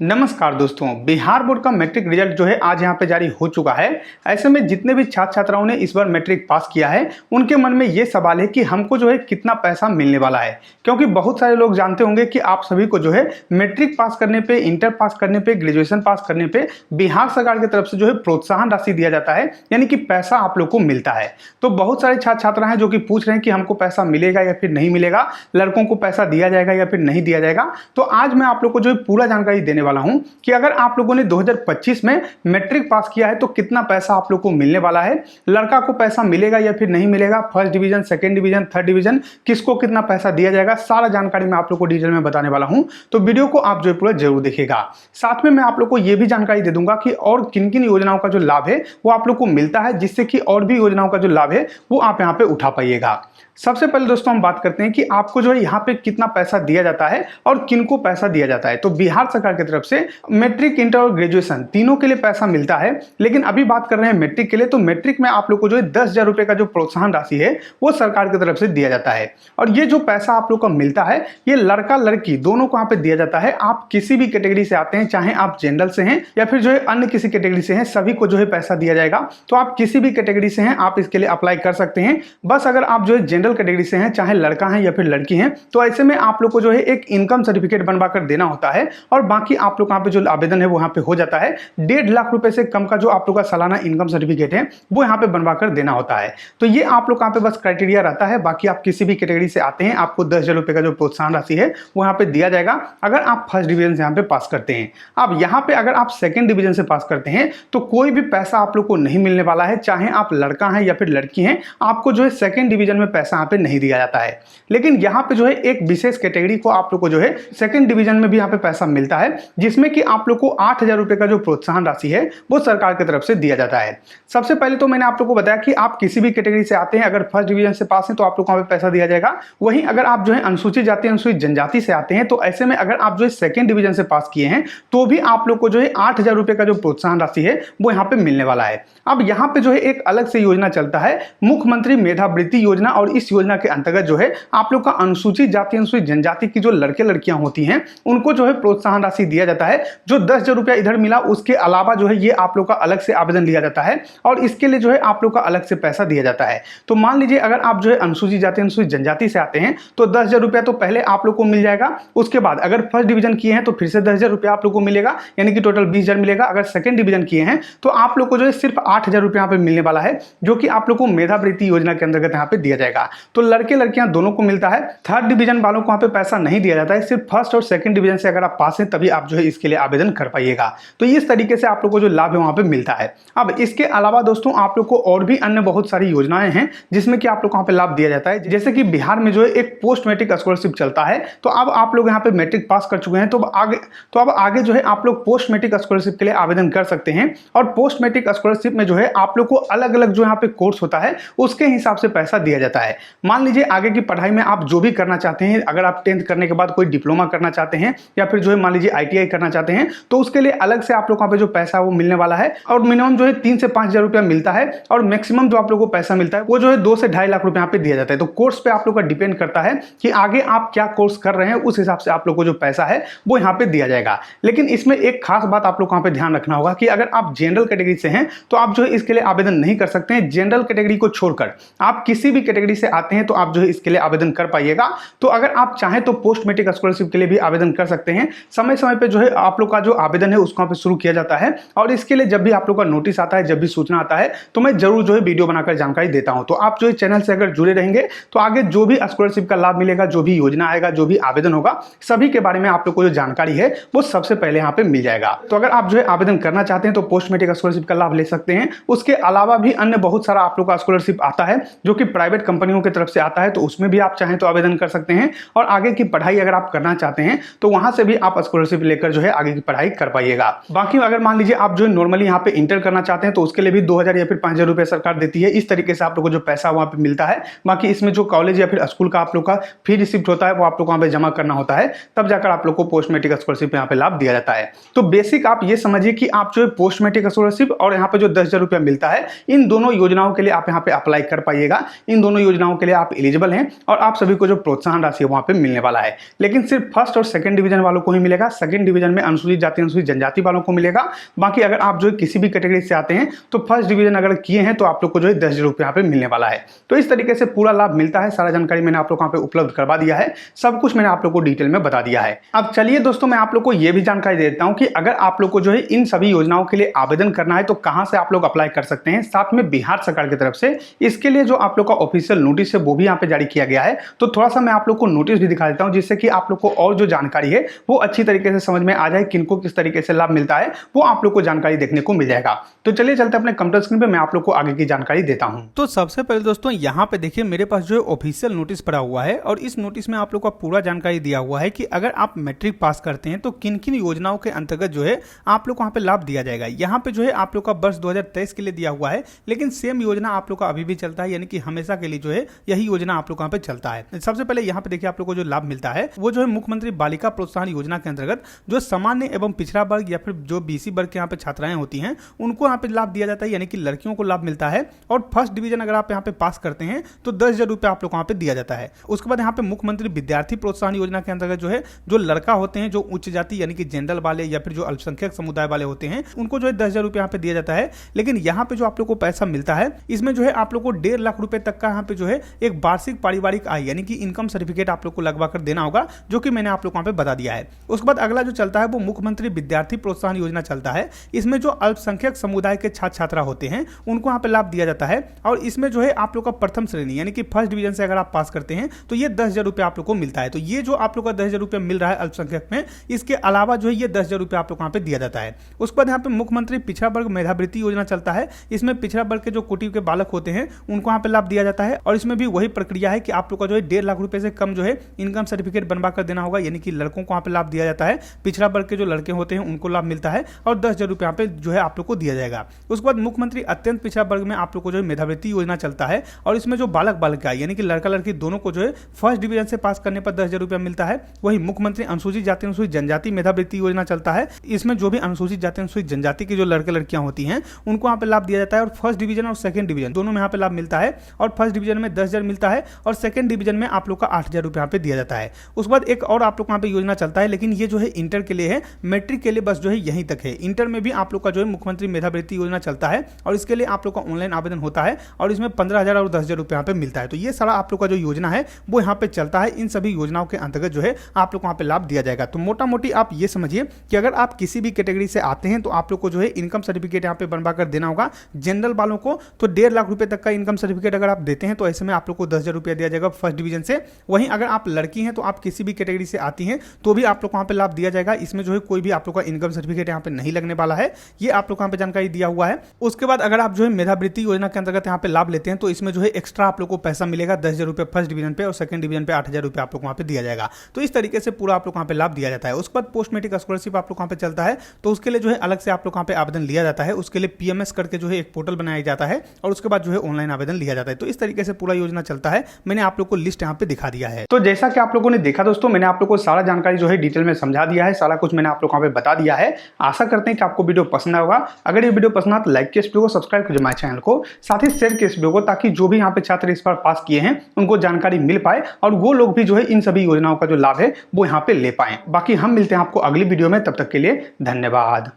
नमस्कार दोस्तों, बिहार बोर्ड का मैट्रिक रिजल्ट जो है आज यहाँ पे जारी हो चुका है। ऐसे में जितने भी छात्र छात्राओं ने इस बार मैट्रिक पास किया है उनके मन में ये सवाल है कि हमको जो है कितना पैसा मिलने वाला है। क्योंकि बहुत सारे लोग जानते होंगे कि आप सभी को जो है मैट्रिक पास करने पे, इंटर पास करने पे, ग्रेजुएशन पास करने पे बिहार सरकार की तरफ से जो है प्रोत्साहन राशि दिया जाता है, यानी कि पैसा आप लोग को मिलता है। तो बहुत सारे छात्र छात्रा हैं जो कि पूछ रहे हैं कि हमको पैसा मिलेगा या फिर नहीं मिलेगा, लड़कों को पैसा दिया जाएगा या फिर नहीं दिया जाएगा। तो आज मैं आप लोग को जो है पूरा जानकारी देने वाला हूं कि अगर आप लोगों ने 2025 में मैट्रिक पास किया है तो कितना पैसा आप लोग को मिलने वाला है, लड़का को पैसा मिलेगा या फिर नहीं मिलेगा, first division, second division, third division, किसको कितना पैसा दिया जाएगा, सारा जानकारी मैं आप लोग को डिटेल में बताने वाला हूं। तो वीडियो को आप जो है पूरा जरूर देखिएगा। साथ में मैं आप लोग को यह भी जानकारी दे दूंगा कि और किन किन योजनाओं का जो लाभ है वो आप लोग को मिलता है, जिससे कि और भी योजनाओं का जो लाभ है वो आप यहाँ पे उठा पाइएगा। सबसे पहले दोस्तों हम बात करते हैं कि आपको जो है यहाँ पे कितना पैसा दिया जाता है और किनको पैसा दिया जाता है। तो बिहार सरकार की तरफ से मैट्रिक, इंटर और ग्रेजुएशन तीनों के लिए पैसा मिलता है। लेकिन अभी बात कर रहे हैं मैट्रिक के लिए, तो मैट्रिक में आप लोग को जो है 10,000 रुपए का जो प्रोत्साहन राशि है वो सरकार की तरफ से दिया जाता है। और ये जो पैसा आप लोग को मिलता है ये लड़का लड़की दोनों को यहाँ पे दिया जाता है। आप किसी भी कैटेगरी से आते हैं, चाहे आप जनरल से हैं या फिर जो है अन्य किसी कैटेगरी से हैं, सभी को जो है पैसा दिया जाएगा। तो आप किसी भी कैटेगरी से हैं आप इसके लिए अप्लाई कर सकते हैं। बस अगर आप जो है जनरल कैटेगरी से हैं, चाहे लड़का है या फिर लड़की हैं, तो ऐसे में आप लोग को जो है एक इनकम सर्टिफिकेट बनवा कर देना होता है और बाकी आप लोग यहाँ पे जो आवेदन है वो यहाँ पे हो जाता है। 1.5 लाख रुपए से कम का जो आप लोग का सालाना इनकम सर्टिफिकेट है वो यहाँ पे बनवा कर देना होता है। तो ये आप लोग यहाँ पे बस क्राइटेरिया रहता है। बाकी आप किसी भी कैटेगरी से आते हैं आपको 10,000 रुपए का जो प्रोत्साहन राशि है वो यहाँ पे दिया जाएगा अगर आप फर्स्ट डिवीजन से यहाँ पे पास करते हैं। अब यहाँ पे अगर आप सेकंड डिवीजन से पास करते हैं तो कोई भी पैसा आप लोग को नहीं मिलने वाला है, चाहे आप लड़का हैं या फिर लड़की हैं, आपको जो है सेकंड डिवीजन में पैसा यहाँ पे नहीं दिया जाता है। लेकिन यहाँ पे जो है एक विशेष कैटेगरी को आप लोग को जो है सेकंड डिवीजन में भी यहाँ पे पैसा मिलता है, जिसमें कि आप लोग को 8,000 रुपए का जो प्रोत्साहन राशि है वो सरकार की तरफ से दिया जाता है। सबसे पहले तो मैंने आप लोग को बताया कि आप किसी भी कैटेगरी से आते हैं, अगर फर्स्ट डिवीजन से पास हैं तो आप लोग को वहां पे पैसा दिया जाएगा। वहीं अगर आप जो है अनुसूचित जाति, अनुसूचित जनजाति से आते हैं तो ऐसे में अगर आप जो है सेकंड डिवीजन से पास किए हैं तो भी आप लोग को जो है 8,000 रुपए का जो प्रोत्साहन राशि है वो यहाँ पे मिलने वाला है। अब यहाँ पे जो है एक अलग से योजना चलता है, मुख्यमंत्री मेधावृत्ति योजना, और इस योजना के अंतर्गत जो है आप लोग का अनुसूचित जाति, अनुसूचित जनजाति की जो लड़के लड़कियां होती हैं उनको जो है प्रोत्साहन राशि दिया जाता है। जो 10,000 रुपया इधर मिला उसके अलावा जो है ये आप लोग का अलग से आवेदन लिया जाता है और इसके लिए जो है आप लोग का अलग से पैसा दिया जाता है। तो मान लीजिए अगर आप जो है अनुसूचित जाति, अनुसूचित जनजाति से आते हैं तो 10,000 रुपया तो पहले आप लोग को मिल जाएगा। उसके बाद अगर फर्स्ट डिवीजन किए हैं तो फिर से 10,000 रुपया आप लोग को मिलेगा, यानी कि टोटल 20,000 मिलेगा। अगर सेकंड डिवीजन किए हैं तो आप लोग को जो है सिर्फ 8,000 रुपया यहाँ पे मिलने वाला है, जो कि आप लोग को मेधावृत्ति योजना के अंतर्गत यहाँ पे दिया जाएगा। तो लड़के लड़कियां दोनों को मिलता है। थर्ड डिवीजन वालों को वहां पे पैसा नहीं दिया जाता है, सिर्फ फर्स्ट और सेकंड डिवीजन से अगर आप पास हैं तभी आप जो है इसके लिए आवेदन कर पाइएगा। तो इस तरीके से आप लोग को जो लाभ है वहां पे मिलता है। अब इसके अलावा दोस्तों आप लोग को और भी अन्य बहुत सारी योजनाएं हैं जिसमें कि आप लोग को वहां पे लाभ दिया जाता है। जैसे कि बिहार में जो है एक पोस्ट मैट्रिक स्कॉलरशिप चलता है। तो अब आप लोग यहाँ पे मैट्रिक पास कर चुके हैं तो अब आगे जो है आप लोग पोस्ट मैट्रिक स्कॉलरशिप के लिए आवेदन कर सकते हैं। और पोस्ट मैट्रिक स्कॉलरशिप में जो है आप लोग को अलग अलग जो यहाँ पे कोर्स होता है उसके हिसाब से पैसा दिया जाता है। मान लीजिए आगे की पढ़ाई में आप जो भी करना चाहते हैं, अगर आप 10th करने के बाद कोई डिप्लोमा करना चाहते हैं या फिर जो है मान लीजिए ITI करना चाहते हैं तो उसके लिए अलग से आप लोग वहां पे जो पैसा वो मिलने वाला है। और मिनिमम जो है 3 से 5,000 रुपया मिलता है और मैक्सिमम जो आप लोग को पैसा मिलता है वो जो है 2 से 2.5 लाख रुपए यहाँ पे दिया जाता है। तो कोर्स पे आप लोग का डिपेंड करता है कि आगे आप क्या कोर्स कर रहे हैं, उस हिसाब से आप लोग को जो पैसा है वो यहाँ पे दिया जाएगा। लेकिन इसमें एक खास बात आप लोग वहां पे ध्यान रखना होगा कि अगर आप जनरल कैटेगरी से हैं तो आप जो है इसके लिए आवेदन नहीं कर सकते हैं। जनरल कैटेगरी को छोड़कर आप किसी भी कैटेगरी से आते हैं तो आप जो है इसके लिए आवेदन कर पाइएगा। तो अगर आप चाहें तो पोस्ट मैट्रिक स्कॉलरशिप के लिए भी आवेदन कर सकते हैं। समय समय पे जो है आप लोग का जो आवेदन है उसको पे शुरू किया जाता है और इसके लिए जब भी आप लोग का नोटिस आता है, जब भी सूचना आता है तो मैं जरूर जो है वीडियो बनाकर जानकारी देता हूं। तो आप जो है चैनल से अगर जुड़े रहेंगे तो आगे जो भी स्कॉलरशिप का लाभ मिलेगा, जो भी योजना आएगा, जो भी आवेदन होगा, सभी के बारे में आप लोग को जो जानकारी है वो सबसे पहले यहाँ पे मिल जाएगा। तो अगर आप जो है आवेदन करना चाहते हैं तो पोस्ट मैट्रिक स्कॉलरशिप का लाभ ले सकते हैं। उसके अलावा भी अन्य बहुत सारा आप लोग का स्कॉलरशिप आता है जो कि प्राइवेट कंपनियों की तरफ से आता है, तो उसमें भी आप चाहें तो आवेदन कर सकते हैं। और आगे की पढ़ाई अगर आप करना चाहते हैं तो वहां से भी आप स्कॉलरशिप लेकर जो है आगे की पढ़ाई कर पाइएगा। बाकी अगर मान लीजिए आप जो है नॉर्मली यहाँ पे इंटर करना चाहते हैं तो उसके लिए भी 2,000 या फिर 5,000 रुपए सरकार देती है। इस तरीके से आप लोग को जो पैसा वहां पे मिलता है। बाकी इसमें जो कॉलेज या फिर स्कूल का आप लोग का फी रिसिप्ट होता है वो आप लोग वहां पे जमा करना होता है, तब जाकर आप लोग को पोस्ट मैट्रिक स्कॉलरशिप यहाँ पे लाभ दिया जाता है। तो बेसिक आप ये समझिए कि आप जो है पोस्ट मैट्रिक स्कॉलरशिप और यहाँ पे जो 10,000 रुपया मिलता है, इन दोनों योजनाओं के लिए आप यहाँ पे अप्लाई कर पाइएगा। इन दोनों योजनाओं योजनाओं के लिए आप एलिजिबल हैं और आप सभी को जो प्रोत्साहन राशि है वहां पे मिलने वाला है। लेकिन सिर्फ फर्स्ट और सेकंड डिवीजन वालों को ही मिलेगा। सेकंड डिवीजन में अनुसूचित जाति अनुसूचित जनजाति वालों को मिलेगा। बाकी अगर आप जो किसी भी कैटेगरी से आते हैं तो फर्स्ट डिवीजन अगर किए हैं तो आप लोग को जो है 10,000 रुपये यहाँ पे मिलने वाला है। तो इस तरीके से पूरा लाभ मिलता है। सारा जानकारी मैंने आप लोग यहाँ पे उपलब्ध करवा दिया है। सब कुछ मैंने आप लोग को डिटेल में बता दिया है। अब चलिए दोस्तों, मैं आप लोग को यह भी जानकारी दे देता हूं कि अगर आप लोग को जो है इन सभी योजनाओं के लिए आवेदन करना है तो कहां से आप लोग अप्लाई कर सकते हैं। साथ में बिहार सरकार की तरफ से इसके लिए जो आप लोग का ऑफिशियल नोटिस है वो भी यहाँ पे जारी किया गया है। तो थोड़ा सा मैं आप लोग को नोटिस भी दिखा देता हूं जिससे कि आप लोग को और जो जानकारी है वो अच्छी तरीके से समझ में आ जाए, किनको किस तरीके से लाभ मिलता है वो आप लोग को जानकारी देखने को मिल जाएगा। तो चलिए चलते अपने कंप्यूटर स्क्रीन पे, मैं आप लोग को आगे की जानकारी देता हूं। तो सबसे पहले दोस्तों यहाँ पे देखिए मेरे पास जो है ऑफिशियल नोटिस पड़ा हुआ है और इस नोटिस में आप लोग का पूरा जानकारी दिया हुआ है कि अगर आप मैट्रिक पास करते हैं तो किन किन योजनाओं के अंतर्गत जो है आप लोग को वहां पे लाभ दिया जाएगा। यहाँ पे जो है आप लोग का वर्ष 2023 के लिए दिया हुआ है, लेकिन सेम योजना आप लोग का अभी भी चलता है, यानी कि हमेशा के लिए जो है यही योजना आप लोग वहां पे चलता है। सबसे पहले यहाँ पे देखिए आप लोग को जो लाभ मिलता है वो जो है मुख्यमंत्री बालिका प्रोत्साहन योजना के अंतर्गत जो सामान्य एवं पिछड़ा वर्ग या फिर जो बीसी वर्ग के यहाँ पे छात्राएं होती हैं उनको यहाँ पे लाभ दिया जाता है, यानी कि लड़कियों को लाभ मिलता है। और फर्स्ट डिवीजन अगर आप यहाँ पे पास करते हैं तो 10,000 रुपये आप लोग वहां पे दिया जाता है। उसके बाद यहाँ पे मुख्यमंत्री विद्यार्थी प्रोत्साहन योजना के अंतर्गत जो है जो लड़का होते हैं जो उच्च जाति यानी कि जनरल वाले या फिर जो अल्पसंख्यक समुदाय वाले होते हैं उनको जो है 10,000 रुपये यहाँ पे दिया जाता है। लेकिन यहाँ पे जो आप लोग को पैसा मिलता है इसमें जो है आप लोग को 1.5 लाख रुपए तक का यहाँ पे जो है एक वार्षिक पारिवारिक आय यानी कि इनकम सर्टिफिकेट आप लोग को लगवा कर देना होगा, जो कि मैंने आप लोग वहां पे बता दिया है। उसके बाद अगला जो चलता है वो मुख्यमंत्री विद्यार्थी प्रोत्साहन योजना चलता है। इसमें जो अल्पसंख्यक समुदाय के छात्र छात्रा होते हैं उनको यहाँ पे लाभ दिया जाता है और इसमें जो है आप लोग का प्रथम श्रेणी यानी कि फर्स्ट डिवीजन से अगर आप पास करते हैं तो ये 10,000 रुपये आप लोग को मिलता है। तो ये जो आप लोग का 10,000 रुपये मिल रहा है अल्पसंख्यक में, इसके अलावा जो है ये 10,000 रुपये आप लोग वहां पे दिया जाता है। उसके बाद यहाँ पे मुख्यमंत्री पिछड़ा वर्ग मेधावृत्ति योजना चलता है। इसमें पिछड़ा वर्ग के जो कोटि के बालक होते हैं उनको यहाँ पे लाभ दिया जाता है और इसमें भी वही प्रक्रिया है कि आप लोग का जो है 1.5 लाख रुपए से कम जो है इनकम सर्टिफिकेट बनवा कर देना होगा, यानी कि लड़कों को यहाँ पे लाभ दिया जाता है। पिछड़ा वर्ग के जो लड़के होते हैं उनको लाभ मिलता है और 10,000 रुपये यहाँ पे जो है आप लोग को दिया जाएगा। उसके बाद मुख्यमंत्री अत्यंत पिछड़ा वर्ग में आप लोग को जो है मेधावृत्ति योजना चलता है और इसमें जो बालक बालिका यानी कि लड़का लड़की दोनों को जो है फर्स्ट डिवीजन से पास करने पर 10,000 रुपया मिलता है। वही मुख्यमंत्री अनुसूचित जाति अनुसूचित जनजाति मेधावृत्ति योजना चलता है। इसमें जो भी अनुसूचित जाति अनुसूचित जनजाति की जो लड़के लड़कियां होती हैं उनको यहाँ पे लाभ दिया जाता है और फर्स्ट डिवीजन और सेकंड डिवीजन दोनों में यहाँ पे लाभ मिलता है और फर्स्ट डिवीजन में 10,000 मिलता है और सेकंड डिवीजन में आप लोग का 8,000 रुपये यहाँ पे दिया जाता है। उसके बाद एक और आप लोग यहाँ पे योजना चलता है, लेकिन ये जो है इंटर के लिए है, मैट्रिक के लिए बस जो है यहीं तक है। इंटर में भी आप लोग का जो है मुख्यमंत्री मेधावृत्ति योजना चलता है और इसके लिए आप लोग का ऑनलाइन आवेदन होता है और इसमें 15,000 और 10,000 रुपये यहाँ पे मिलता है। तो ये सारा आप लोग का जो योजना है वो यहाँ पे चलता है। इन सभी योजनाओं के अंतर्गत जो है आप लोग को यहाँ पे लाभ दिया जाएगा। तो मोटा मोटी आप ये समझिए कि अगर आप किसी भी कैटेगरी से आते हैं तो आप लोग को जो है इनकम सर्टिफिकेट यहाँ पे बनवा कर देना होगा। जनरल वालों को तो 1.5 लाख रुपए तक का इनकम सर्टिफिकेट अगर आप देते हैं तो ऐसे में आप लोग को 10,000 रुपया दिया जाएगा फर्स्ट डिवीजन से। वहीं अगर आप लड़की हैं तो आप किसी भी कैटेगरी से आती हैं तो भी आप लोग को वहाँ पे लाभ दिया जाएगा। इसमें जो है कोई भी आप लोग का इनकम सर्टिफिकेट यहाँ पे नहीं लगने वाला है, ये आप लोग को यहाँ पे जानकारी दिया हुआ है। उसके बाद अगर आप जो है मेधावृत्ति योजना के अंतर्गत यहाँ पे लाभ लेते हैं तो इसमें जो है एक्स्ट्रा आप लोग को पैसा मिलेगा 10,000 रुपये फर्स्ट डिवीजन पे और सेकंड डिवीजन पे 8,000 रुपये आप लोग वहाँ पे दिया जाएगा। तो इस तरीके से पूरा आप लोग वहाँ पे लाभ दिया जाता है। उसके बाद पोस्ट मैट्रिक स्कॉलरशिप आप लोग वहाँ पे चलता है तो उसके लिए जो है अलग से आप लोग वहाँ पे आवेदन लिया जाता है। उसके लिए PMS करके जो है एक पोर्टल बनाया जाता है और उसके बाद जो है ऑनलाइन आवेदन लिया जाता है। तो इस तरीके से पूरा योजना चलता है। मैंने आप लोग को लिस्ट यहाँ पे दिखा दिया है। तो जैसा कि आप लोगों ने देखा दोस्तों, मैंने आप लोग को सारा जानकारी जो है डिटेल में समझा दिया है, सारा कुछ मैंने आप लोग वहाँ पे बता दिया है। आशा करते हैं कि आपको वीडियो पसंद आएगा। अगर ये वीडियो पसंद आए तो लाइक कीजिए इस वीडियो को, सब्सक्राइब कीजिए हमारे चैनल को, साथ ही शेयर कीजिए इस वीडियो को, ताकि जो भी यहाँ पे छात्र इस बार पास किए हैं उनको जानकारी मिल पाए और वो लोग भी जो है इन सभी योजनाओं का जो लाभ है वो यहाँ पे ले पाए। बाकी हम मिलते हैं आपको अगली वीडियो में, तब तक के लिए धन्यवाद।